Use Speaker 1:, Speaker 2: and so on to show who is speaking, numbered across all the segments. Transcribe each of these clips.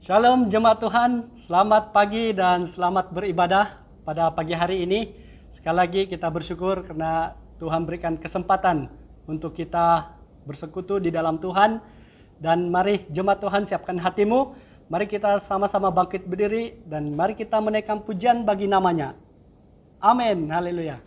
Speaker 1: Shalom jemaat Tuhan, selamat pagi dan selamat beribadah pada pagi hari ini. Sekali lagi kita bersyukur karena Tuhan berikan kesempatan untuk kita bersekutu di dalam Tuhan. Dan mari jemaat Tuhan siapkan hatimu, mari kita sama-sama bangkit berdiri dan mari kita menaikkan pujian bagi namanya. Amin, haleluya.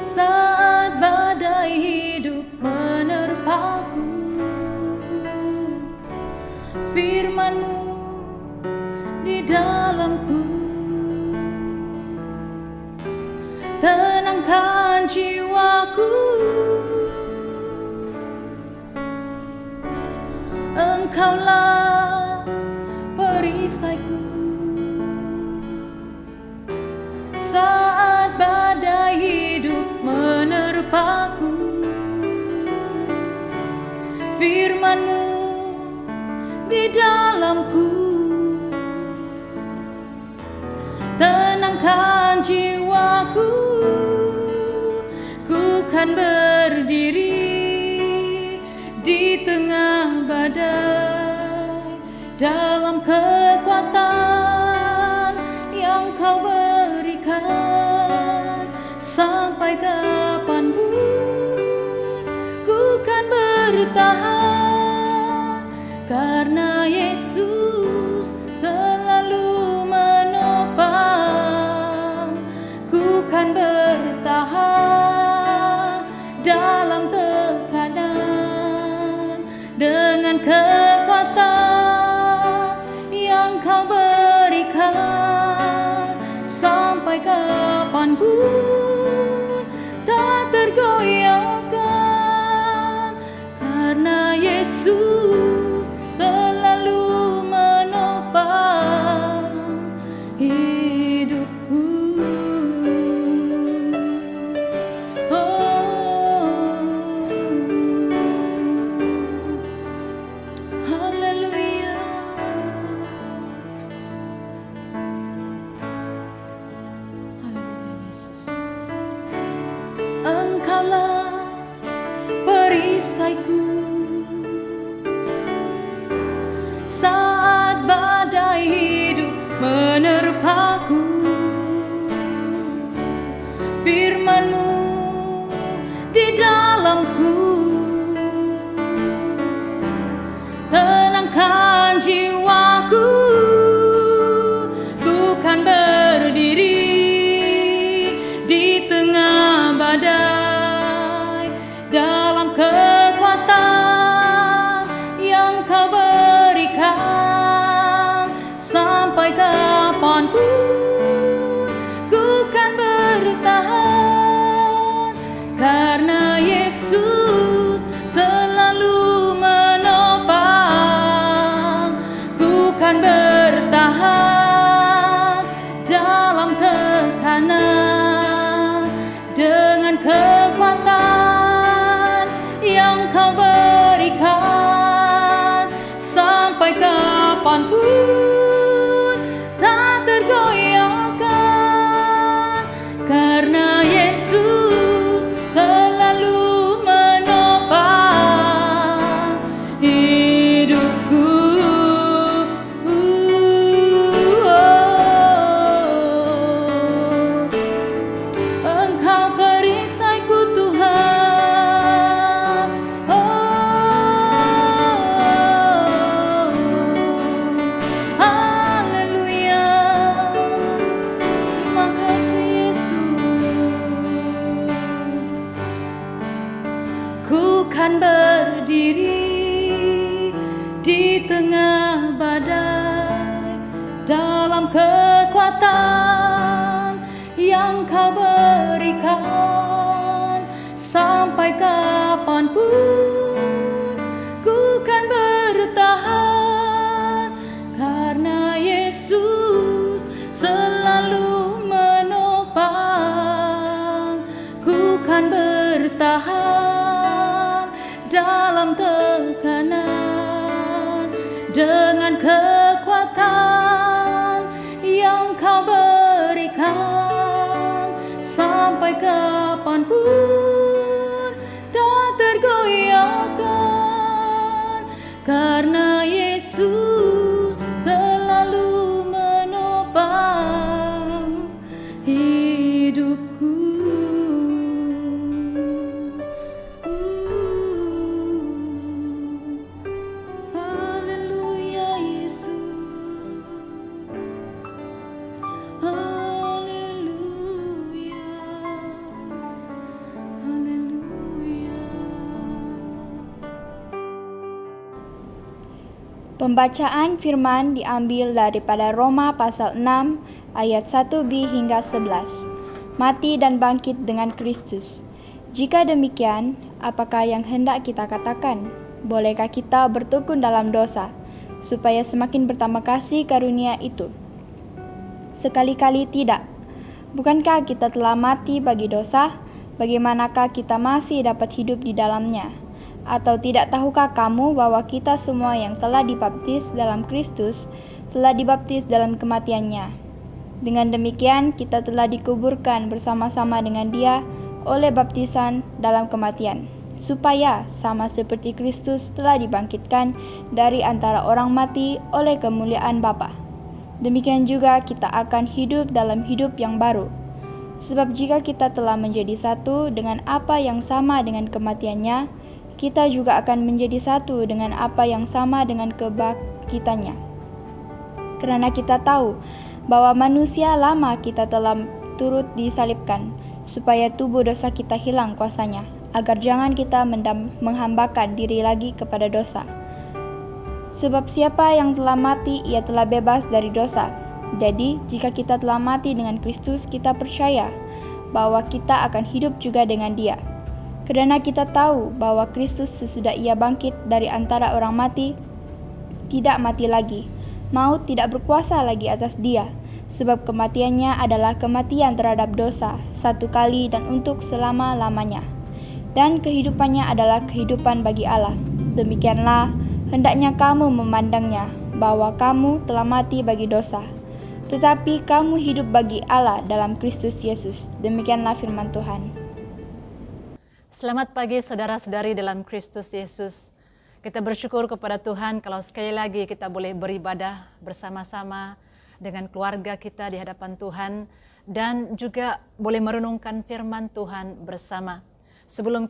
Speaker 2: Saat badai hidup menerpaku, firman-Mu di dalamku, tenangkan jiwaku. Engkaulah perisaiku. Saat badai hidup menerpaku, firman-Mu di dalamku, tenangkan jiwaku. Ku kan berdiri di tengah badai, dalam kekuatan yang Kau berikan. Sampai kapanpun ku kan bertahan, karena Yesus selalu menopang. Ku kan bertahan dalam tekanan, dengan dengan kekuatan yang Kau berikan, sampai kapanpun tak tergoyahkan, karena Yesus selalu menopang hidupku. Haleluya. Haleluya Yesus. Engkaulah perisaiku saat badai hidup menerpaku. Firman-Mu di dalamku tenangkan jiwaku. Ku kan berdiri di tengah badai dalam kekuatan yang Kau berikan, sampai kapanpun ku kan bertahan, karena Yesus selalu menopang. Ku kan bertahan dalam tekanan dengan kekuatan yang Kau berikan, sampai kapanpun tak tergoyahkan, karena Yesus selalu menopang hidupku. Engkau perisaiku Tuhan. Haleluya. Terima kasih Yesus. Ku kan berdiri di tengah badai dalam kekuatan yang Kau berikan, sampai kapanpun ku kan bertahan, karena Yesus selalu menopang. Ku kan bertahan dalam tekanan dengan kekuatan yang Kau berikan, sampai kapanpun tak tergoyahkan, karena Yesus selalu menopang hidupku. Haleluya Yesus. Haleluya. Haleluya.
Speaker 3: Pembacaan firman diambil daripada Roma pasal 6 ayat 1b hingga 11. Mati dan bangkit dengan Kristus. Jika demikian, apakah yang hendak kita katakan? Bolehkah kita bertekun dalam dosa, supaya semakin bertambah kasih karunia itu? Sekali-kali tidak. Bukankah kita telah mati bagi dosa? Bagaimanakah kita masih dapat hidup di dalamnya? Atau tidak tahukah kamu bahwa kita semua yang telah dibaptis dalam Kristus telah dibaptis dalam kematiannya? Dengan demikian kita telah dikuburkan bersama-sama dengan Dia oleh baptisan dalam kematian, supaya sama seperti Kristus telah dibangkitkan dari antara orang mati oleh kemuliaan Bapa, demikian juga kita akan hidup dalam hidup yang baru. Sebab jika kita telah menjadi satu dengan apa yang sama dengan kematiannya, kita juga akan menjadi satu dengan apa yang sama dengan kebangkitannya. Karena kita tahu bahwa manusia lama kita telah turut disalibkan, supaya tubuh dosa kita hilang kuasanya, agar jangan kita menghambakan diri lagi kepada dosa. Sebab siapa yang telah mati, ia telah bebas dari dosa. Jadi, jika kita telah mati dengan Kristus, kita percaya bahwa kita akan hidup juga dengan Dia. Kerana kita tahu bahwa Kristus sesudah Ia bangkit dari antara orang mati, tidak mati lagi. Maut tidak berkuasa lagi atas Dia, sebab kematiannya adalah kematian terhadap dosa, satu kali dan untuk selama-lamanya. Dan kehidupannya adalah kehidupan bagi Allah. Demikianlah, hendaknya kamu memandangnya, bahwa kamu telah mati bagi dosa, tetapi kamu hidup bagi Allah dalam Kristus Yesus. Demikianlah firman Tuhan.
Speaker 4: Selamat pagi saudara-saudari dalam Kristus Yesus. Kita bersyukur kepada Tuhan kalau sekali lagi kita boleh beribadah bersama-sama dengan keluarga kita di hadapan Tuhan dan juga boleh merenungkan firman Tuhan bersama. Sebelum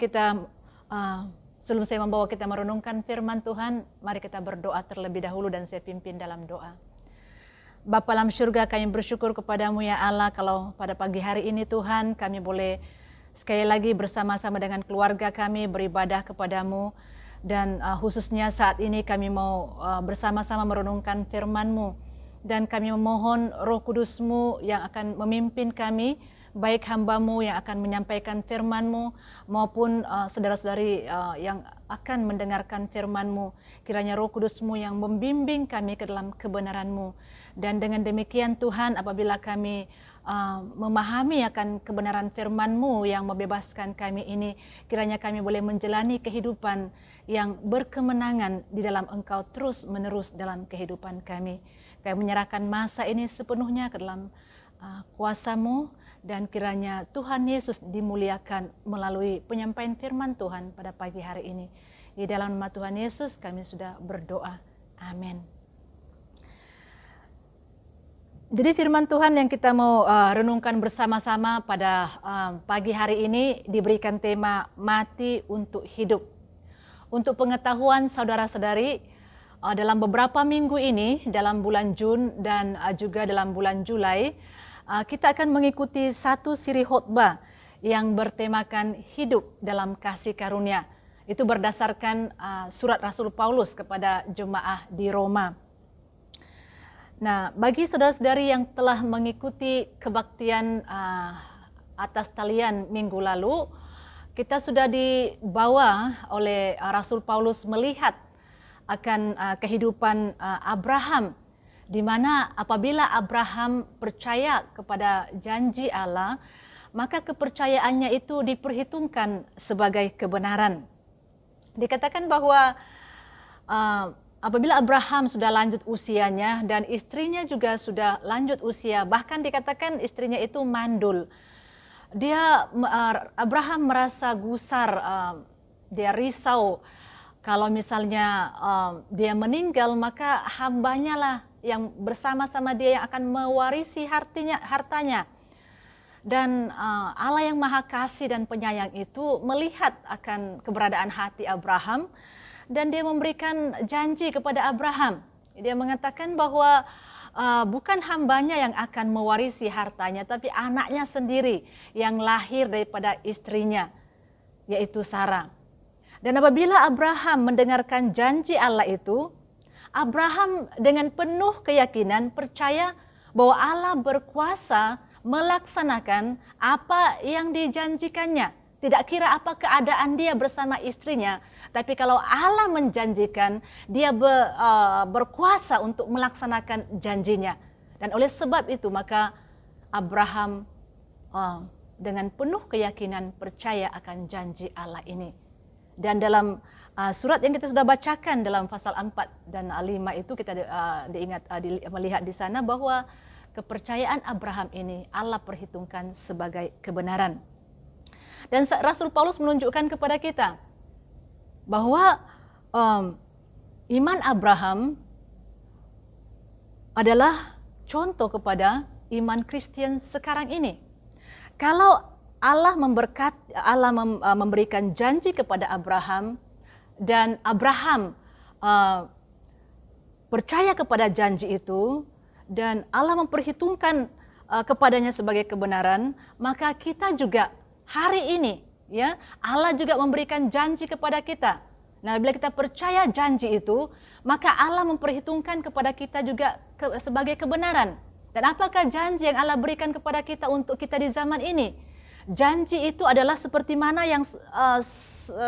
Speaker 4: saya membawa kita merenungkan firman Tuhan, mari kita berdoa terlebih dahulu dan saya pimpin dalam doa. Bapa dalam syurga, kami bersyukur kepadamu ya Allah kalau pada pagi hari ini Tuhan kami boleh sekali lagi bersama-sama dengan keluarga kami beribadah kepadamu. Dan khususnya saat ini kami mau bersama-sama merenungkan firman-Mu. Dan kami memohon Roh Kudus-Mu yang akan memimpin kami, baik hamba-Mu yang akan menyampaikan firman-Mu, maupun saudara-saudari yang akan mendengarkan firman-Mu. Kiranya Roh Kudus-Mu yang membimbing kami ke dalam kebenaran-Mu. Dan dengan demikian Tuhan, apabila kami memahami akan kebenaran firman-Mu yang membebaskan kami ini, kiranya kami boleh menjalani kehidupan yang berkemenangan di dalam Engkau terus-menerus dalam kehidupan kami. Kami menyerahkan masa ini sepenuhnya ke dalam kuasa-Mu, dan kiranya Tuhan Yesus dimuliakan melalui penyampaian firman Tuhan pada pagi hari ini. Di dalam nama Tuhan Yesus kami sudah berdoa. Amin. Jadi firman Tuhan yang kita mau renungkan bersama-sama pada pagi hari ini diberikan tema mati untuk hidup. Untuk pengetahuan saudara-saudari, dalam beberapa minggu ini, dalam bulan Jun dan juga dalam bulan Julai, kita akan mengikuti satu siri khotbah yang bertemakan hidup dalam kasih karunia. Itu berdasarkan surat Rasul Paulus kepada jemaah di Roma. Nah, bagi saudara-saudari yang telah mengikuti kebaktian atas talian minggu lalu, kita sudah dibawa oleh Rasul Paulus melihat akan kehidupan Abraham, di mana apabila Abraham percaya kepada janji Allah, maka kepercayaannya itu diperhitungkan sebagai kebenaran. Dikatakan bahwa apabila Abraham sudah lanjut usianya dan istrinya juga sudah lanjut usia, bahkan dikatakan istrinya itu mandul. Abraham merasa gusar, dia risau kalau misalnya dia meninggal, maka hambanya lah yang bersama-sama dia yang akan mewarisi hartanya. Dan Allah yang Maha Kasih dan Penyayang itu melihat akan keberadaan hati Abraham, dan dia memberikan janji kepada Abraham. Dia mengatakan bahwa bukan hambanya yang akan mewarisi hartanya, tapi anaknya sendiri yang lahir daripada istrinya, yaitu Sarah. Dan apabila Abraham mendengarkan janji Allah itu, Abraham dengan penuh keyakinan percaya bahwa Allah berkuasa melaksanakan apa yang dijanjikannya. Tidak kira apa keadaan dia bersama istrinya, tapi kalau Allah menjanjikan, dia berkuasa untuk melaksanakan janjinya. Dan oleh sebab itu maka Abraham dengan penuh keyakinan percaya akan janji Allah ini. Dan dalam surat yang kita sudah bacakan dalam pasal 4 dan 5 itu kita melihat di sana bahwa kepercayaan Abraham ini Allah perhitungkan sebagai kebenaran. Dan Rasul Paulus menunjukkan kepada kita bahwa iman Abraham adalah contoh kepada iman Kristen sekarang ini. Kalau Allah memberikan janji kepada Abraham dan Abraham percaya kepada janji itu dan Allah memperhitungkan kepadanya sebagai kebenaran, maka kita juga hari ini ya Allah juga memberikan janji kepada kita Nah, bila kita percaya janji itu, maka Allah memperhitungkan kepada kita juga sebagai kebenaran. Dan apakah janji yang Allah berikan kepada kita untuk kita di zaman ini? Janji itu adalah seperti mana yang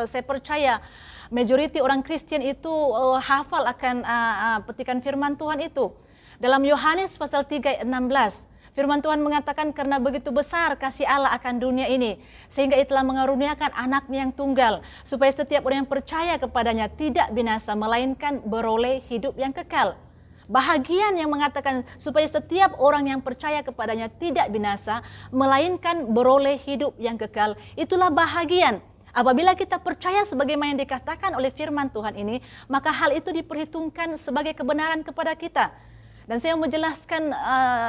Speaker 4: saya percaya majoriti orang Kristen itu hafal akan petikan firman Tuhan itu. Dalam Yohanes pasal 3 ayat 16, firman Tuhan mengatakan karena begitu besar kasih Allah akan dunia ini, sehingga Ia telah mengaruniakan anaknya yang tunggal, supaya setiap orang yang percaya kepadanya tidak binasa, melainkan beroleh hidup yang kekal. Bahagian yang mengatakan supaya setiap orang yang percaya kepadanya tidak binasa, melainkan beroleh hidup yang kekal. Itulah bahagian. Apabila kita percaya sebagaimana yang dikatakan oleh firman Tuhan ini, maka hal itu diperhitungkan sebagai kebenaran kepada kita. Dan saya mau menjelaskan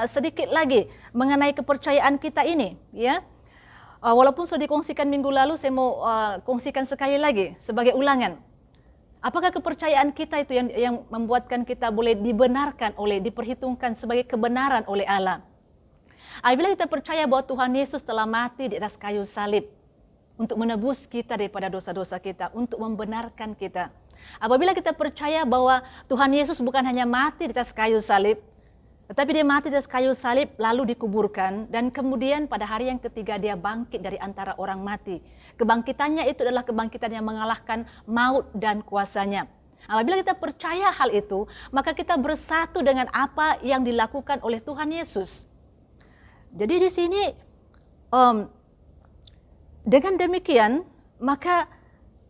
Speaker 4: sedikit lagi mengenai kepercayaan kita ini, ya. Walaupun sudah dikongsikan minggu lalu, saya mau kongsikan sekali lagi sebagai ulangan. Apakah kepercayaan kita itu yang membuatkan kita boleh dibenarkan diperhitungkan sebagai kebenaran oleh Allah? Apabila kita percaya bahwa Tuhan Yesus telah mati di atas kayu salib untuk menebus kita daripada dosa-dosa kita, untuk membenarkan kita. Apabila kita percaya bahwa Tuhan Yesus bukan hanya mati di atas kayu salib, tetapi Dia mati di atas kayu salib lalu dikuburkan, dan kemudian pada hari yang ketiga Dia bangkit dari antara orang mati. Kebangkitannya itu adalah kebangkitan yang mengalahkan maut dan kuasanya. Apabila kita percaya hal itu, maka kita bersatu dengan apa yang dilakukan oleh Tuhan Yesus. Jadi di sini dengan demikian, maka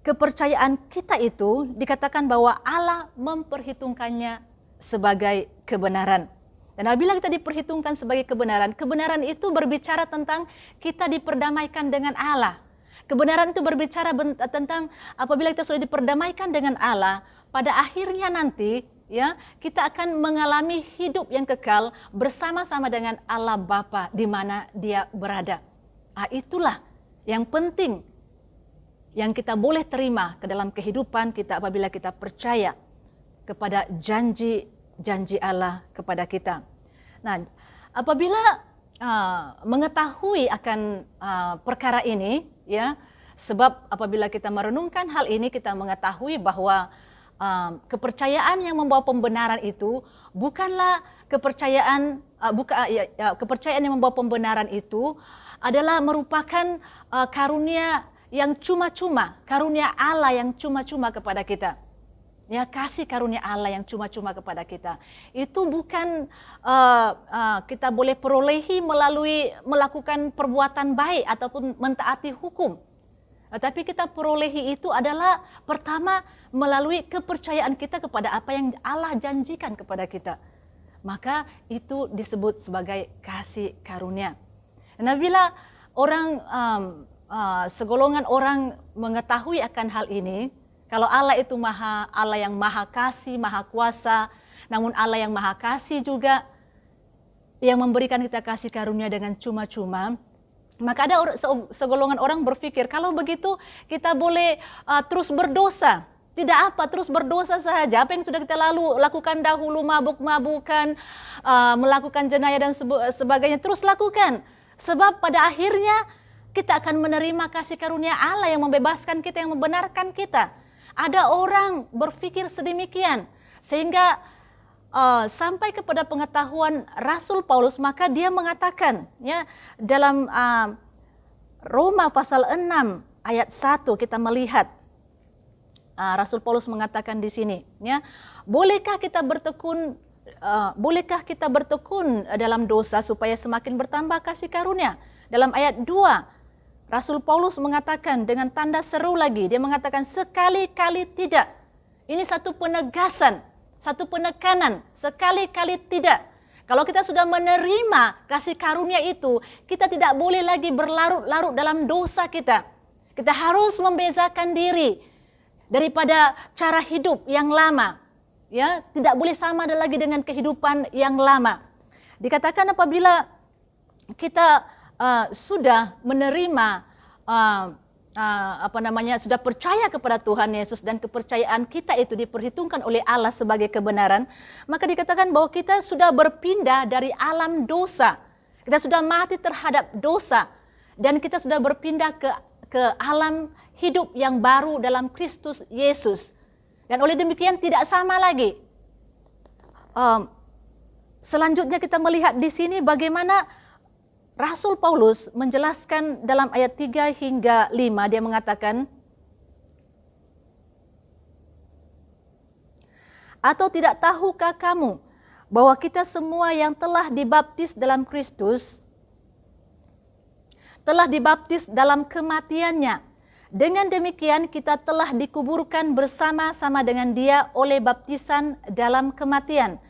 Speaker 4: kepercayaan kita itu dikatakan bahwa Allah memperhitungkannya sebagai kebenaran. Dan apabila kita diperhitungkan sebagai kebenaran, kebenaran itu berbicara tentang kita diperdamaikan dengan Allah. Kebenaran itu berbicara tentang apabila kita sudah diperdamaikan dengan Allah, pada akhirnya nanti ya kita akan mengalami hidup yang kekal bersama-sama dengan Allah Bapa di mana Dia berada. Itulah yang penting yang kita boleh terima ke dalam kehidupan kita apabila kita percaya kepada janji Allah kepada kita. Nah, apabila mengetahui akan perkara ini, ya, sebab apabila kita merenungkan hal ini, kita mengetahui bahwa kepercayaan yang membawa pembenaran itu bukanlah kepercayaan kepercayaan yang membawa pembenaran itu adalah merupakan karunia yang cuma-cuma, karunia Allah yang cuma-cuma kepada kita. Ya, kasih karunia Allah yang cuma-cuma kepada kita. Itu bukan kita boleh perolehi melalui melakukan perbuatan baik ataupun mentaati hukum. Tapi kita perolehi itu adalah pertama melalui kepercayaan kita kepada apa yang Allah janjikan kepada kita. Maka itu disebut sebagai kasih karunia. Dan bila orang segolongan orang mengetahui akan hal ini, kalau Allah itu Allah yang maha kasih, maha kuasa, namun Allah yang maha kasih juga yang memberikan kita kasih karunia dengan cuma-cuma, maka ada segolongan orang berpikir kalau begitu kita boleh terus berdosa. Tidak apa, terus berdosa saja. Apa yang sudah kita lakukan dahulu, mabuk-mabukan, melakukan jenayah dan sebagainya, terus lakukan. Sebab pada akhirnya kita akan menerima kasih karunia Allah yang membebaskan kita, yang membenarkan kita. Ada orang berpikir sedemikian sehingga sampai kepada pengetahuan Rasul Paulus, maka dia mengatakan ya dalam Roma pasal 6 ayat 1 kita melihat Rasul Paulus mengatakan di sini ya, bolehkah kita bertekun dalam dosa supaya semakin bertambah kasih karunia? Dalam ayat 2 Rasul Paulus mengatakan dengan tanda seru lagi, dia mengatakan sekali-kali tidak. Ini satu penegasan, satu penekanan, sekali-kali tidak. Kalau kita sudah menerima kasih karunia itu, kita tidak boleh lagi berlarut-larut dalam dosa kita. Kita harus membezakan diri daripada cara hidup yang lama. Ya, tidak boleh sama ada lagi dengan kehidupan yang lama. Dikatakan apabila kita sudah menerima sudah percaya kepada Tuhan Yesus dan kepercayaan kita itu diperhitungkan oleh Allah sebagai kebenaran, maka dikatakan bahwa kita sudah berpindah dari alam dosa. Kita sudah mati terhadap dosa dan kita sudah berpindah ke alam hidup yang baru dalam Kristus Yesus. Dan oleh demikian tidak sama lagi. Selanjutnya kita melihat di sini bagaimana Rasul Paulus menjelaskan dalam ayat 3 hingga 5, dia mengatakan, atau tidak tahukah kamu bahwa kita semua yang telah dibaptis dalam Kristus, telah dibaptis dalam kematiannya. Dengan demikian kita telah dikuburkan bersama-sama dengan dia oleh baptisan dalam kematian.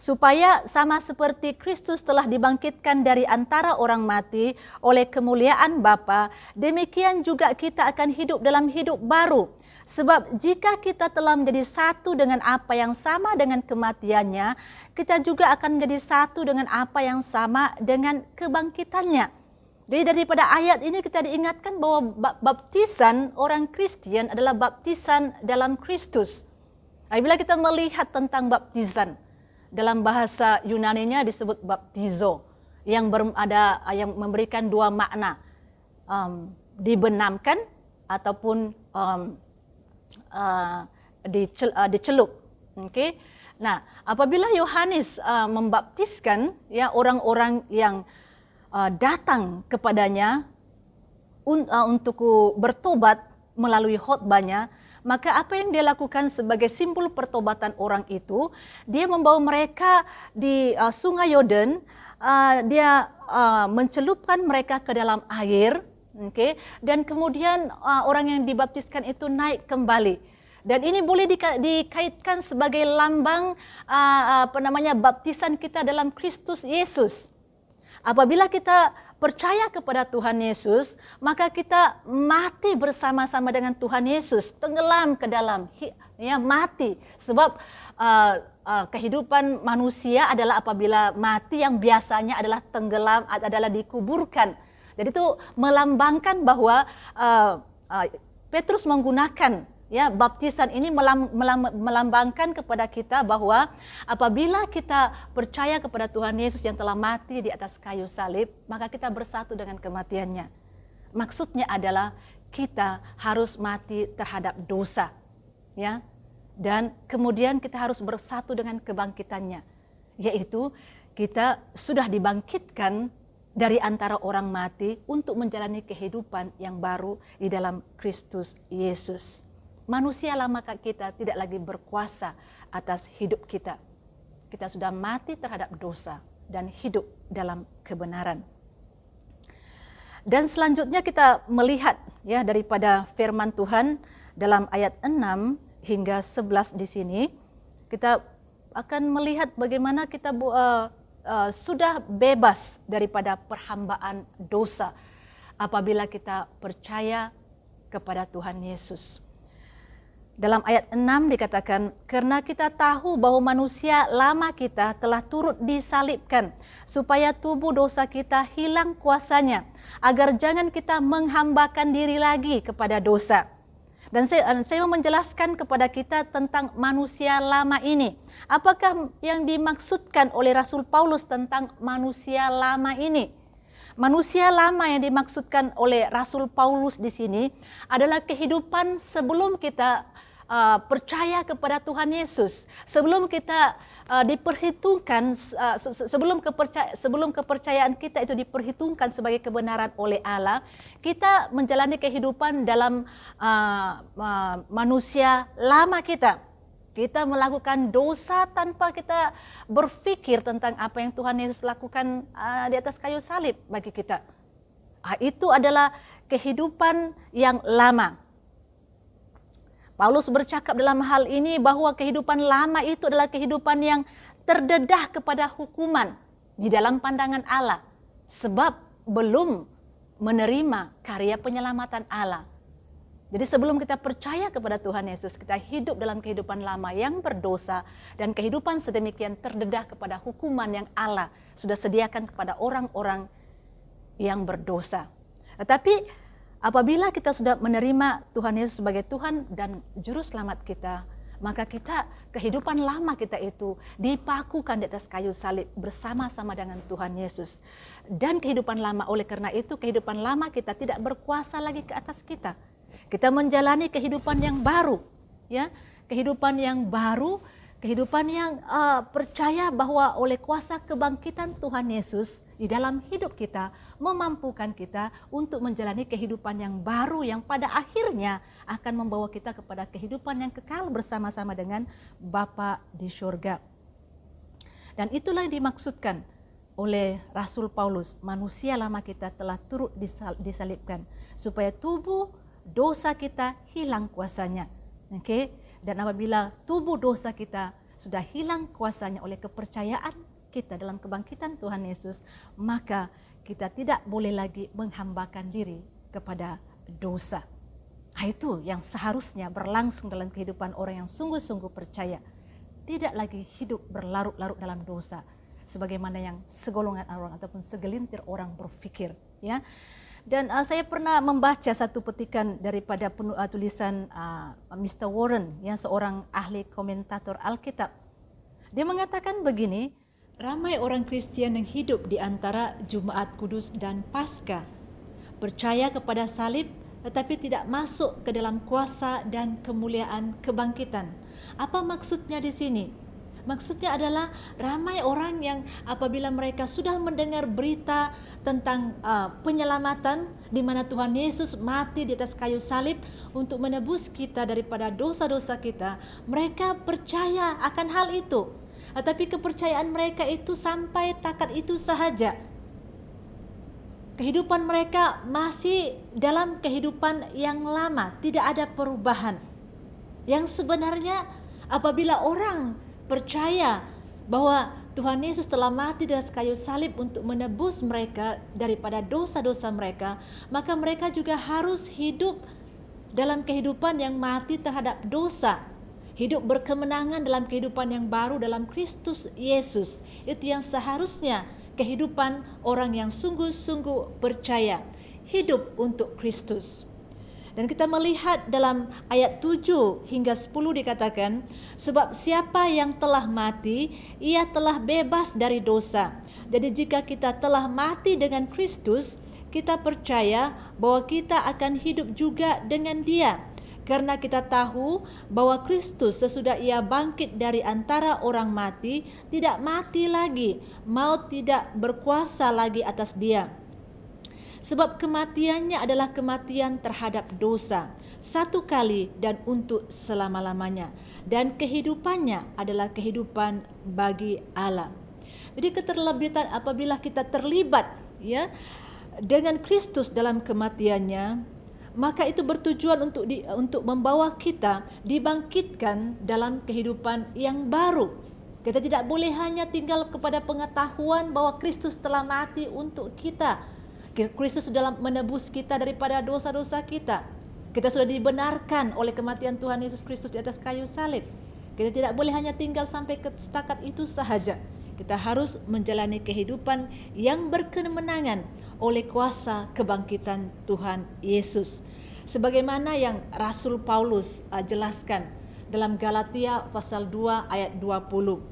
Speaker 4: Supaya sama seperti Kristus telah dibangkitkan dari antara orang mati oleh kemuliaan Bapa, demikian juga kita akan hidup dalam hidup baru. Sebab jika kita telah menjadi satu dengan apa yang sama dengan kematiannya, kita juga akan menjadi satu dengan apa yang sama dengan kebangkitannya. Jadi daripada ayat ini kita diingatkan bahwa baptisan orang Kristen adalah baptisan dalam Kristus. Bila kita melihat tentang baptisan, dalam bahasa Yunaninya disebut baptizo, yang memberikan dua makna, dibenamkan ataupun dicelup. Okay? Nah, apabila Yohanes membaptiskan ya orang-orang yang datang kepadanya untuk bertobat melalui khotbahnya, maka apa yang dia lakukan sebagai simbol pertobatan orang itu, dia membawa mereka di sungai Yordan, dia mencelupkan mereka ke dalam air, okay? Dan kemudian orang yang dibaptiskan itu naik kembali. Dan ini boleh dikaitkan sebagai lambang baptisan kita dalam Kristus Yesus. Apabila kita percaya kepada Tuhan Yesus, maka kita mati bersama-sama dengan Tuhan Yesus, tenggelam ke dalam, ya mati. Sebab kehidupan manusia adalah apabila mati yang biasanya adalah tenggelam, adalah dikuburkan. Jadi itu melambangkan bahwa Petrus menggunakan ya baptisan ini melambangkan kepada kita bahwa apabila kita percaya kepada Tuhan Yesus yang telah mati di atas kayu salib, maka kita bersatu dengan kematiannya. Maksudnya adalah kita harus mati terhadap dosa, ya. Dan kemudian kita harus bersatu dengan kebangkitannya, yaitu kita sudah dibangkitkan dari antara orang mati untuk menjalani kehidupan yang baru di dalam Kristus Yesus. Manusia lama kita tidak lagi berkuasa atas hidup kita. Kita sudah mati terhadap dosa dan hidup dalam kebenaran. Dan selanjutnya kita melihat ya daripada firman Tuhan dalam ayat 6 hingga 11 di sini, kita akan melihat bagaimana kita sudah bebas daripada perhambaan dosa apabila kita percaya kepada Tuhan Yesus. Dalam ayat 6 dikatakan, karena kita tahu bahwa manusia lama kita telah turut disalibkan, supaya tubuh dosa kita hilang kuasanya, agar jangan kita menghambakan diri lagi kepada dosa. Dan saya mau menjelaskan kepada kita tentang manusia lama ini. Apakah yang dimaksudkan oleh Rasul Paulus tentang manusia lama ini? Manusia lama yang dimaksudkan oleh Rasul Paulus di sini adalah kehidupan sebelum kita percaya kepada Tuhan Yesus, sebelum kita diperhitungkan, sebelum kepercayaan kita itu diperhitungkan sebagai kebenaran oleh Allah, kita menjalani kehidupan dalam manusia lama kita. Kita melakukan dosa tanpa kita berpikir tentang apa yang Tuhan Yesus lakukan di atas kayu salib bagi kita. Itu adalah kehidupan yang lama. Paulus bercakap dalam hal ini bahwa kehidupan lama itu adalah kehidupan yang terdedah kepada hukuman di dalam pandangan Allah, sebab belum menerima karya penyelamatan Allah. Jadi sebelum kita percaya kepada Tuhan Yesus, kita hidup dalam kehidupan lama yang berdosa, dan kehidupan sedemikian terdedah kepada hukuman yang Allah sudah sediakan kepada orang-orang yang berdosa. Tetapi apabila kita sudah menerima Tuhan Yesus sebagai Tuhan dan Juru Selamat kita, maka kehidupan lama kita itu dipakukan di atas kayu salib bersama-sama dengan Tuhan Yesus. Dan kehidupan lama, oleh karena itu kehidupan lama kita tidak berkuasa lagi ke atas kita. Kita menjalani kehidupan yang baru, ya, kehidupan yang baru, kehidupan yang percaya bahwa oleh kuasa kebangkitan Tuhan Yesus di dalam hidup kita memampukan kita untuk menjalani kehidupan yang baru yang pada akhirnya akan membawa kita kepada kehidupan yang kekal bersama-sama dengan Bapa di surga. Dan itulah yang dimaksudkan oleh Rasul Paulus, manusia lama kita telah turut disalibkan supaya tubuh dosa kita hilang kuasanya. Oke? Dan apabila tubuh dosa kita sudah hilang kuasanya oleh kepercayaan kita dalam kebangkitan Tuhan Yesus, maka kita tidak boleh lagi menghambakan diri kepada dosa. Itu yang seharusnya berlangsung dalam kehidupan orang yang sungguh-sungguh percaya. Tidak lagi hidup berlarut-larut dalam dosa, sebagaimana yang segolongan orang ataupun segelintir orang berpikir. Ya. Dan saya pernah membaca satu petikan daripada tulisan Mr. Warren, yang seorang ahli komentator Alkitab. Dia mengatakan begini, ramai orang Kristen yang hidup di antara Jumat Kudus dan Paskah, percaya kepada salib tetapi tidak masuk ke dalam kuasa dan kemuliaan kebangkitan. Apa maksudnya di sini? Maksudnya adalah ramai orang yang apabila mereka sudah mendengar berita tentang penyelamatan di mana Tuhan Yesus mati di atas kayu salib untuk menebus kita daripada dosa-dosa kita, mereka percaya akan hal itu. Tetapi kepercayaan mereka itu sampai takat itu sahaja. Kehidupan mereka masih dalam kehidupan yang lama, tidak ada perubahan. Yang sebenarnya apabila orang percaya bahwa Tuhan Yesus telah mati di atas kayu salib untuk menebus mereka daripada dosa-dosa mereka, maka mereka juga harus hidup dalam kehidupan yang mati terhadap dosa, hidup berkemenangan dalam kehidupan yang baru dalam Kristus Yesus. Itu yang seharusnya kehidupan orang yang sungguh-sungguh percaya, hidup untuk Kristus. Dan kita melihat dalam ayat 7 hingga 10 dikatakan, sebab siapa yang telah mati, ia telah bebas dari dosa. Jadi jika kita telah mati dengan Kristus, kita percaya bahwa kita akan hidup juga dengan Dia. Karena kita tahu bahwa Kristus sesudah Ia bangkit dari antara orang mati, tidak mati lagi, maut tidak berkuasa lagi atas Dia. Sebab kematiannya adalah kematian terhadap dosa, satu kali dan untuk selama-lamanya. Dan kehidupannya adalah kehidupan bagi Allah. Jadi keterlibatan apabila kita terlibat ya dengan Kristus dalam kematiannya, maka itu bertujuan untuk membawa kita dibangkitkan dalam kehidupan yang baru. Kita tidak boleh hanya tinggal kepada pengetahuan bahwa Kristus telah mati untuk kita. Kristus sudah menebus kita daripada dosa-dosa kita. Kita sudah dibenarkan oleh kematian Tuhan Yesus Kristus di atas kayu salib. Kita tidak boleh hanya tinggal sampai ke setakat itu sahaja. Kita harus menjalani kehidupan yang berkemenangan oleh kuasa kebangkitan Tuhan Yesus. Sebagaimana yang Rasul Paulus jelaskan dalam Galatia pasal 2 ayat 20.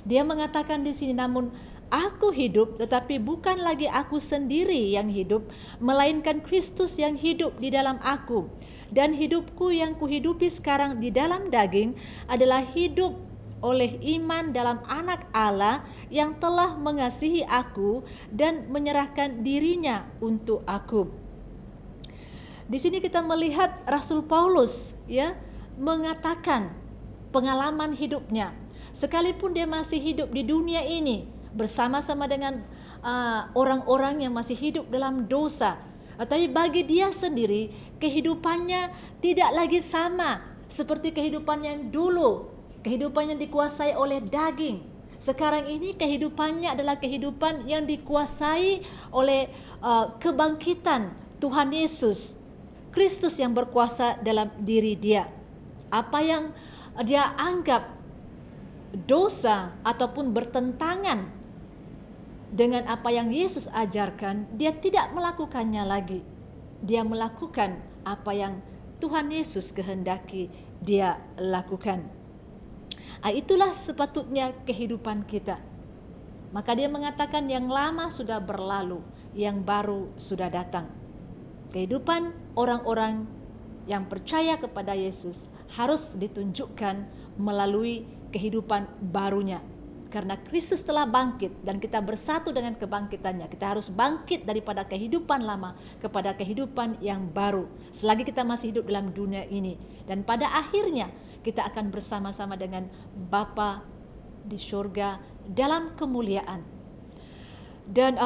Speaker 4: Dia mengatakan di sini, namun aku hidup, tetapi bukan lagi aku sendiri yang hidup, melainkan Kristus yang hidup di dalam aku. Dan hidupku yang kuhidupi sekarang di dalam daging adalah hidup oleh iman dalam Anak Allah yang telah mengasihi aku dan menyerahkan dirinya untuk aku. Di sini kita melihat Rasul Paulus ya mengatakan pengalaman hidupnya. Sekalipun dia masih hidup di dunia ini bersama-sama dengan orang-orang yang masih hidup dalam dosa, tapi bagi dia sendiri kehidupannya tidak lagi sama seperti kehidupan yang dulu, kehidupan yang dikuasai oleh daging. Sekarang ini kehidupannya adalah kehidupan yang dikuasai oleh kebangkitan Tuhan Yesus, Kristus yang berkuasa dalam diri dia. Apa yang dia anggap dosa ataupun bertentangan dengan apa yang Yesus ajarkan, dia tidak melakukannya lagi. Dia melakukan apa yang Tuhan Yesus kehendaki dia lakukan. Itulah sepatutnya kehidupan kita. Maka dia mengatakan yang lama sudah berlalu, yang baru sudah datang. Kehidupan orang-orang yang percaya kepada Yesus harus ditunjukkan melalui kehidupan barunya. Karena Kristus telah bangkit dan kita bersatu dengan kebangkitannya. Kita harus bangkit daripada kehidupan lama kepada kehidupan yang baru. Selagi kita masih hidup dalam dunia ini. Dan pada akhirnya kita akan bersama-sama dengan Bapa di surga dalam kemuliaan. Dan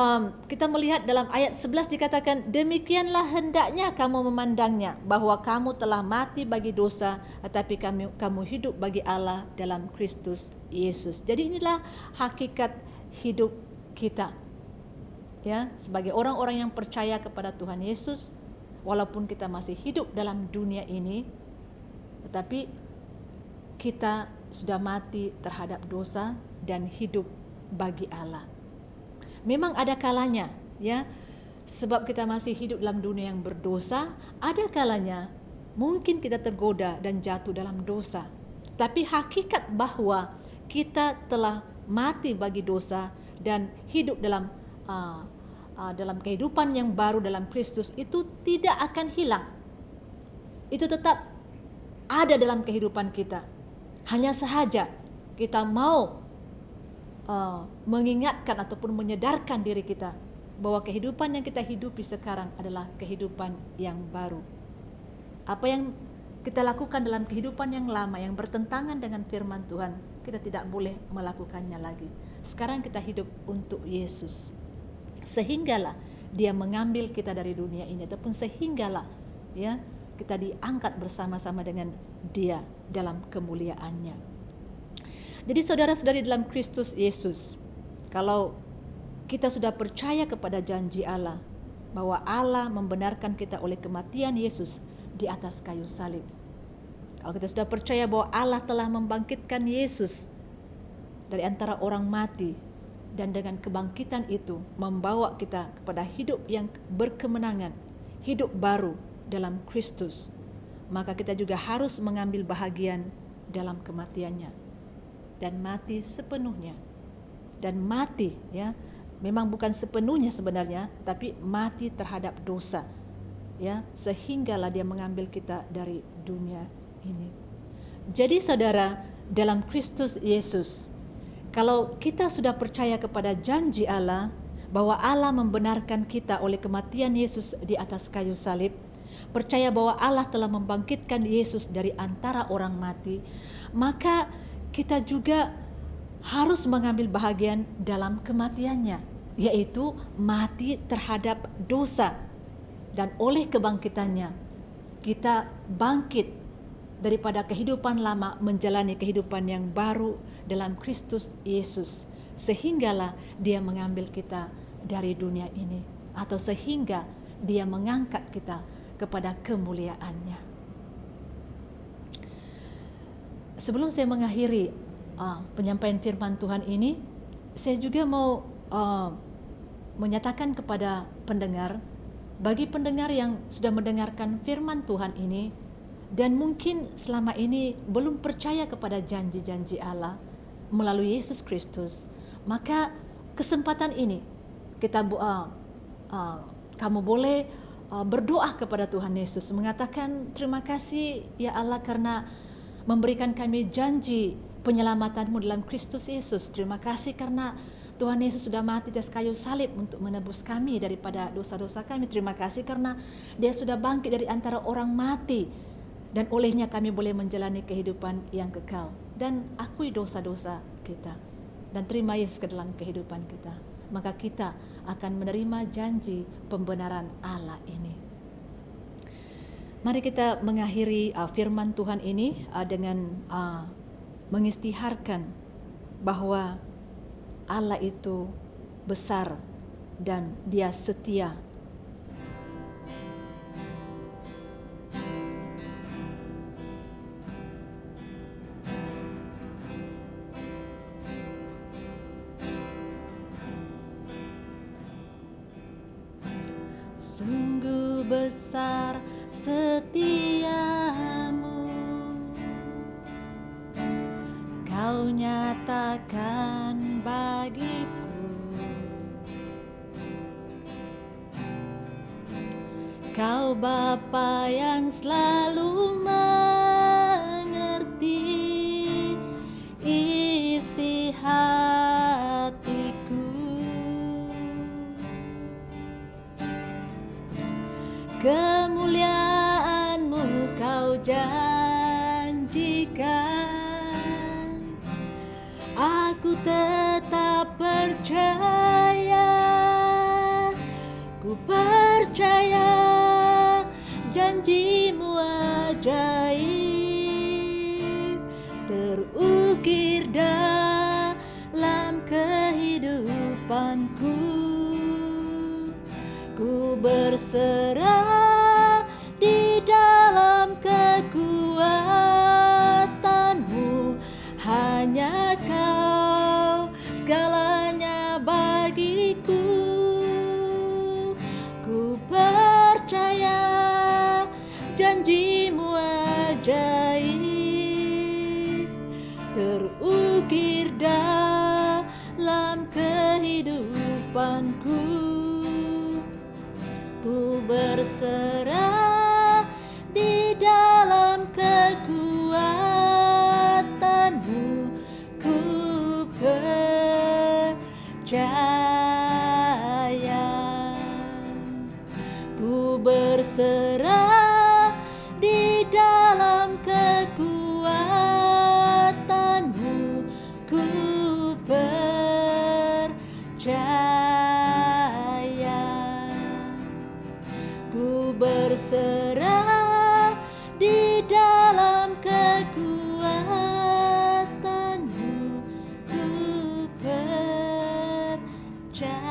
Speaker 4: kita melihat dalam ayat 11 dikatakan, demikianlah hendaknya kamu memandangnya, bahwa kamu telah mati bagi dosa, tetapi kamu hidup bagi Allah dalam Kristus Yesus. Jadi inilah hakikat hidup kita. Ya, sebagai orang-orang yang percaya kepada Tuhan Yesus, walaupun kita masih hidup dalam dunia ini, tetapi kita sudah mati terhadap dosa dan hidup bagi Allah. Memang ada kalanya, ya, sebab kita masih hidup dalam dunia yang berdosa, ada kalanya mungkin kita tergoda dan jatuh dalam dosa. Tapi hakikat bahwa kita telah mati bagi dosa dan hidup dalam kehidupan yang baru dalam Kristus itu tidak akan hilang. Itu tetap ada dalam kehidupan kita. Hanya sahaja kita mau mengingatkan ataupun menyadarkan diri kita bahwa kehidupan yang kita hidupi sekarang adalah kehidupan yang baru. Apa yang kita lakukan dalam kehidupan yang lama yang bertentangan dengan firman Tuhan, kita tidak boleh melakukannya lagi. Sekarang kita hidup untuk Yesus. Sehinggalah Dia mengambil kita dari dunia ini, ataupun sehinggalah ya kita diangkat bersama-sama dengan Dia dalam kemuliaannya. Jadi saudara-saudari dalam Kristus Yesus, kalau kita sudah percaya kepada janji Allah bahwa Allah membenarkan kita oleh kematian Yesus di atas kayu salib. Kalau kita sudah percaya bahwa Allah telah membangkitkan Yesus dari antara orang mati, dan dengan kebangkitan itu membawa kita kepada hidup yang berkemenangan, hidup baru dalam Kristus, maka kita juga harus mengambil bahagian dalam kematiannya. Dan mati sepenuhnya. Dan mati ya, memang bukan sepenuhnya sebenarnya, tapi mati terhadap dosa. Ya, sehinggalah Dia mengambil kita dari dunia ini. Jadi saudara, dalam Kristus Yesus, kalau kita sudah percaya kepada janji Allah bahwa Allah membenarkan kita oleh kematian Yesus di atas kayu salib, percaya bahwa Allah telah membangkitkan Yesus dari antara orang mati, maka kita juga harus mengambil bahagian dalam kematiannya, yaitu mati terhadap dosa. Dan oleh kebangkitannya, kita bangkit daripada kehidupan lama menjalani kehidupan yang baru dalam Kristus Yesus. Sehinggalah Dia mengambil kita dari dunia ini, atau sehingga Dia mengangkat kita kepada kemuliaannya. Sebelum saya mengakhiri penyampaian firman Tuhan ini, saya juga mau menyatakan kepada pendengar, bagi pendengar yang sudah mendengarkan firman Tuhan ini dan mungkin selama ini belum percaya kepada janji-janji Allah melalui Yesus Kristus, maka kesempatan ini kamu boleh berdoa kepada Tuhan Yesus, mengatakan terima kasih ya Allah karena memberikan kami janji penyelamatan-Mu dalam Kristus Yesus. Terima kasih karena Tuhan Yesus sudah mati di atas kayu salib untuk menebus kami daripada dosa-dosa kami. Terima kasih karena Dia sudah bangkit dari antara orang mati, dan olehnya kami boleh menjalani kehidupan yang kekal. Dan akui dosa-dosa kita dan terima Yesus ke dalam kehidupan kita, maka kita akan menerima janji pembenaran Allah ini. Mari kita mengakhiri firman Tuhan ini dengan mengistiharkan bahwa Allah itu besar dan Dia setia. Sungguh besar setiamu, Kau nyatakan bagiku.
Speaker 2: Kau Bapa yang selalu mengerti isi hatiku. Kemuliaan-Mu Kau janjikan, aku tetap percaya, ku percaya janji-Mu ajaib terukir dalam kehidupanku. Ku berserah di dalam kekuatan-Mu, hanya Kau segalanya bagiku. Ku percaya janji-Mu ajaib terukir dalam kehidupanku. Ku berserah di dalam kekuatan-Mu, ku percaya. Ku berserah di dalam kekuatan-Mu, ku percaya. Ku berserah di dalam kekuatan-Mu, ku percaya.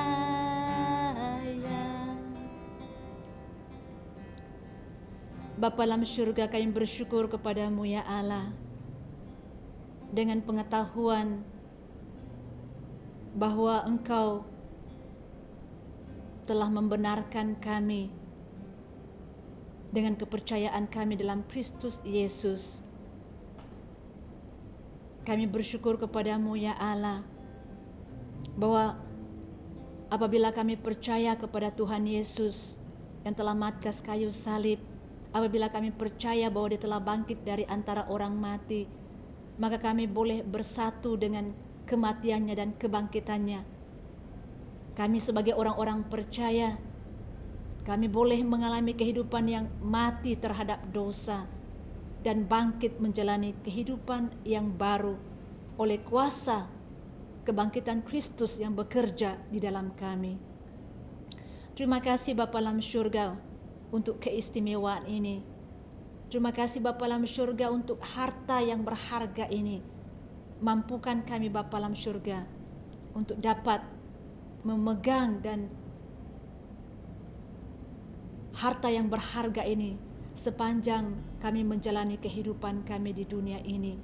Speaker 2: Bapa dalam syurga, kami bersyukur kepada-Mu ya Allah, dengan pengetahuan bahwa Engkau telah membenarkan kami dengan kepercayaan kami dalam Kristus Yesus. Kami bersyukur kepada-Mu ya Allah, bahwa apabila kami percaya kepada Tuhan Yesus yang telah mati atas kayu salib, apabila kami percaya bahwa Dia telah bangkit dari antara orang mati, maka kami boleh bersatu dengan kematiannya dan kebangkitannya. Kami sebagai orang-orang percaya, kami boleh mengalami kehidupan yang mati terhadap dosa dan bangkit menjalani kehidupan yang baru oleh kuasa kebangkitan Kristus yang bekerja di dalam kami. Terima kasih Bapa dalam syurga untuk keistimewaan ini. Terima kasih Bapa dalam syurga untuk harta yang berharga ini. Mampukan kami Bapa dalam syurga untuk dapat memegang dan harta yang berharga ini sepanjang kami menjalani kehidupan kami di dunia ini.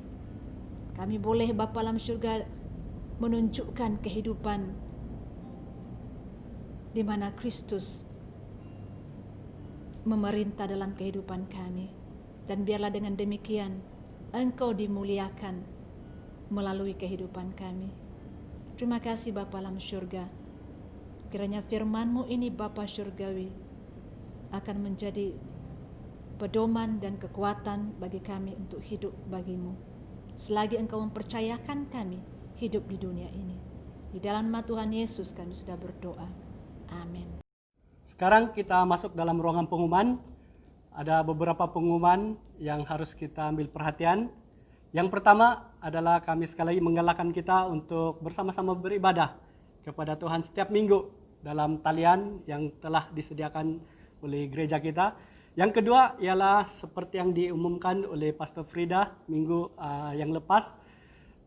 Speaker 2: Kami boleh Bapa dalam syurga menunjukkan kehidupan di mana Kristus memerintah dalam kehidupan kami. Dan biarlah dengan demikian Engkau dimuliakan melalui kehidupan kami. Terima kasih Bapa dalam syurga. Kiranya firman-Mu ini Bapa syurgawi akan menjadi pedoman dan kekuatan bagi kami untuk hidup bagi-Mu, selagi Engkau mempercayakan kami hidup di dunia ini. Di dalam nama Tuhan Yesus kami sudah berdoa. Amin.
Speaker 1: Sekarang kita masuk dalam ruangan pengumuman. Ada beberapa pengumuman yang harus kita ambil perhatian. Yang pertama adalah kami sekali lagi menggalakkan kita untuk bersama-sama beribadah kepada Tuhan setiap minggu dalam talian yang telah disediakan oleh gereja kita. Yang kedua ialah seperti yang diumumkan oleh Pastor Frida minggu yang lepas,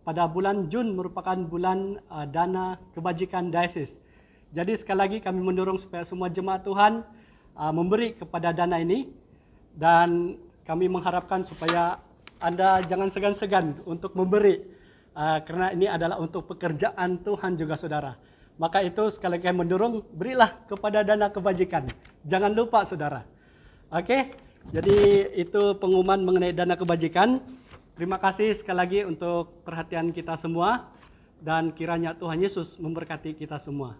Speaker 1: pada bulan Jun merupakan bulan dana kebajikan diocese. Jadi sekali lagi kami mendorong supaya semua jemaat Tuhan memberi kepada dana ini, dan kami mengharapkan supaya Anda jangan segan-segan untuk memberi, karena ini adalah untuk pekerjaan Tuhan juga saudara. Maka itu sekali lagi mendorong, berilah kepada dana kebajikan. Jangan lupa saudara. Oke, jadi itu pengumuman mengenai dana kebajikan. Terima kasih sekali lagi untuk perhatian kita semua, dan kiranya Tuhan Yesus memberkati kita semua.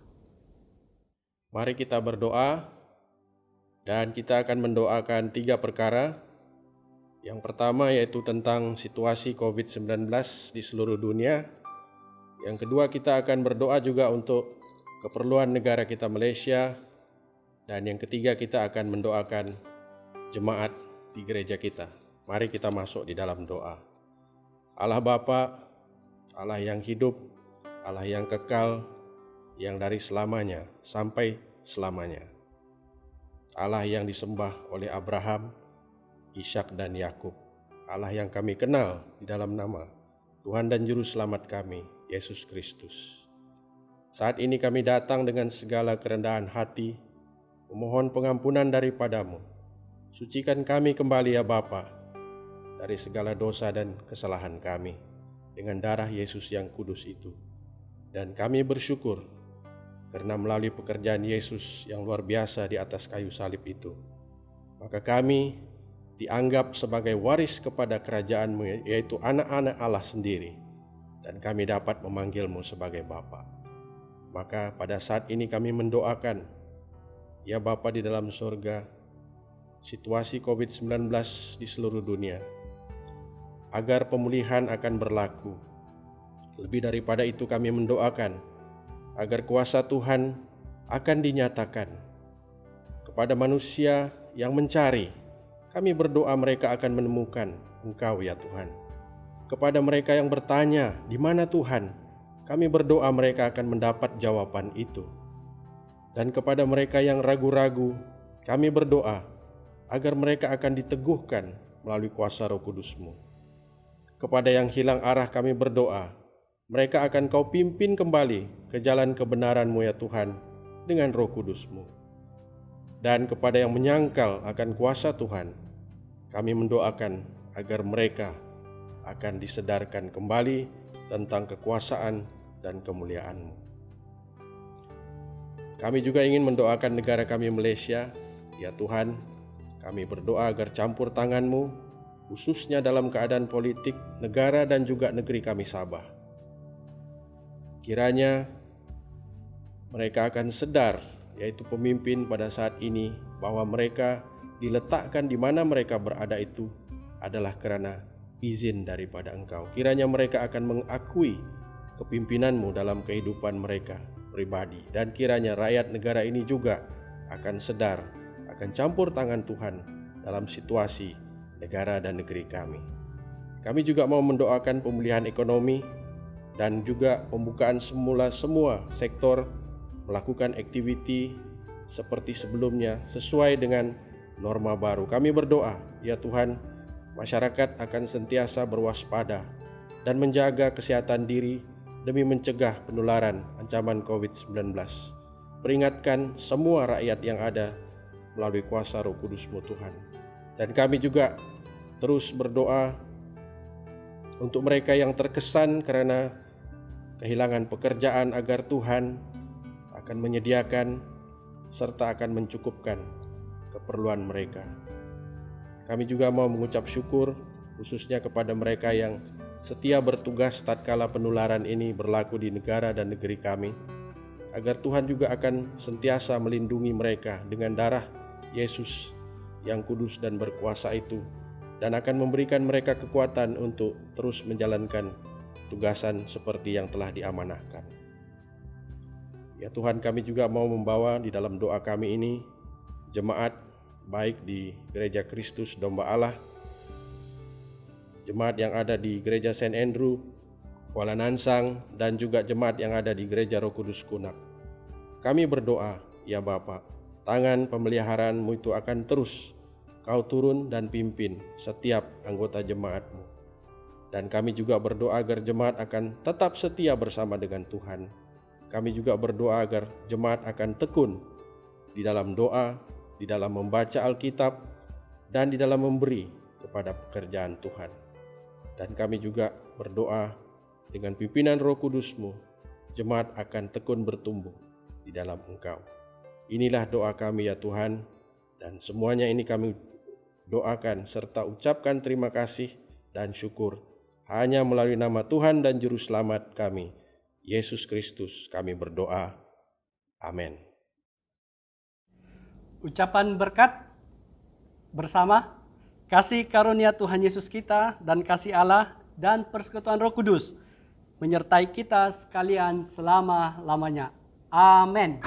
Speaker 5: Mari kita berdoa. Dan kita akan mendoakan 3 perkara. Yang pertama yaitu tentang situasi COVID-19 di seluruh dunia. Yang kedua, kita akan berdoa juga untuk keperluan negara kita Malaysia. Dan yang ketiga, kita akan mendoakan jemaat di gereja kita. Mari kita masuk di dalam doa. Allah Bapa, Allah yang hidup, Allah yang kekal, yang dari selamanya sampai selamanya. Allah yang disembah oleh Abraham, Ishak dan Yakub. Allah yang kami kenal di dalam nama Tuhan dan Juru Selamat kami, Yesus Kristus. Saat ini kami datang dengan segala kerendahan hati, memohon pengampunan daripadamu. Sucikan kami kembali ya Bapa, dari segala dosa dan kesalahan kami, dengan darah Yesus yang kudus itu. Dan kami bersyukur, karena melalui pekerjaan Yesus yang luar biasa di atas kayu salib itu, maka kami dianggap sebagai waris kepada kerajaan-Mu, yaitu anak-anak Allah sendiri, dan kami dapat memanggil-Mu sebagai Bapa. Maka pada saat ini kami mendoakan, ya Bapa di dalam surga, situasi COVID-19 di seluruh dunia, agar pemulihan akan berlaku. Lebih daripada itu kami mendoakan agar kuasa Tuhan akan dinyatakan kepada manusia yang mencari. Kami berdoa mereka akan menemukan Engkau ya Tuhan. Kepada mereka yang bertanya, di mana Tuhan? Kami berdoa mereka akan mendapat jawaban itu. Dan kepada mereka yang ragu-ragu, kami berdoa agar mereka akan diteguhkan melalui kuasa Roh Kudus-Mu. Kepada yang hilang arah kami berdoa, mereka akan Kau pimpin kembali ke jalan kebenaran-Mu ya Tuhan dengan Roh Kudus-Mu. Dan kepada yang menyangkal akan kuasa Tuhan, kami mendoakan agar mereka akan disedarkan kembali tentang kekuasaan dan kemuliaan-Mu. Kami juga ingin mendoakan negara kami Malaysia, ya Tuhan, kami berdoa agar campur tangan-Mu, khususnya dalam keadaan politik, negara dan juga negeri kami Sabah. Kiranya mereka akan sadar, yaitu pemimpin pada saat ini, bahwa mereka diletakkan di mana mereka berada itu adalah karena izin daripada Engkau. Kiranya mereka akan mengakui kepimpinan-Mu dalam kehidupan mereka pribadi. Dan kiranya rakyat negara ini juga akan sadar, akan campur tangan Tuhan dalam situasi negara dan negeri kami. Kami juga mau mendoakan pemulihan ekonomi dan juga pembukaan semula semua sektor melakukan aktiviti seperti sebelumnya sesuai dengan norma baru. Kami berdoa, ya Tuhan, masyarakat akan sentiasa berwaspada dan menjaga kesehatan diri demi mencegah penularan ancaman COVID-19. Peringatkan semua rakyat yang ada melalui kuasa Roh Kudus-Mu Tuhan. Dan kami juga terus berdoa untuk mereka yang terkesan karena kehilangan pekerjaan, agar Tuhan akan menyediakan serta akan mencukupkan keperluan mereka. Kami juga mau mengucap syukur khususnya kepada mereka yang setia bertugas tatkala penularan ini berlaku di negara dan negeri kami, agar Tuhan juga akan sentiasa melindungi mereka dengan darah Yesus yang kudus dan berkuasa itu, dan akan memberikan mereka kekuatan untuk terus menjalankan tugasan seperti yang telah diamanahkan. Ya Tuhan, kami juga mau membawa di dalam doa kami ini jemaat baik di Gereja Kristus Domba Allah, jemaat yang ada di Gereja St. Andrew, Kuala Nansang, dan juga jemaat yang ada di Gereja Roh Kudus Kunak. Kami berdoa, ya Bapa, tangan pemeliharaan-Mu itu akan terus Kau turun dan pimpin setiap anggota jemaat-Mu. Dan kami juga berdoa agar jemaat akan tetap setia bersama dengan Tuhan. Kami juga berdoa agar jemaat akan tekun di dalam doa, di dalam membaca Alkitab, dan di dalam memberi kepada pekerjaan Tuhan. Dan kami juga berdoa dengan pimpinan Roh Kudus-Mu, jemaat akan tekun bertumbuh di dalam Engkau. Inilah doa kami ya Tuhan, dan semuanya ini kami doakan serta ucapkan terima kasih dan syukur hanya melalui nama Tuhan dan Juru Selamat kami, Yesus Kristus, kami berdoa. Amin.
Speaker 1: ucapan berkat bersama. Kasih karunia Tuhan Yesus kita dan kasih Allah dan persekutuan Roh Kudus menyertai kita sekalian selama-lamanya. Amin.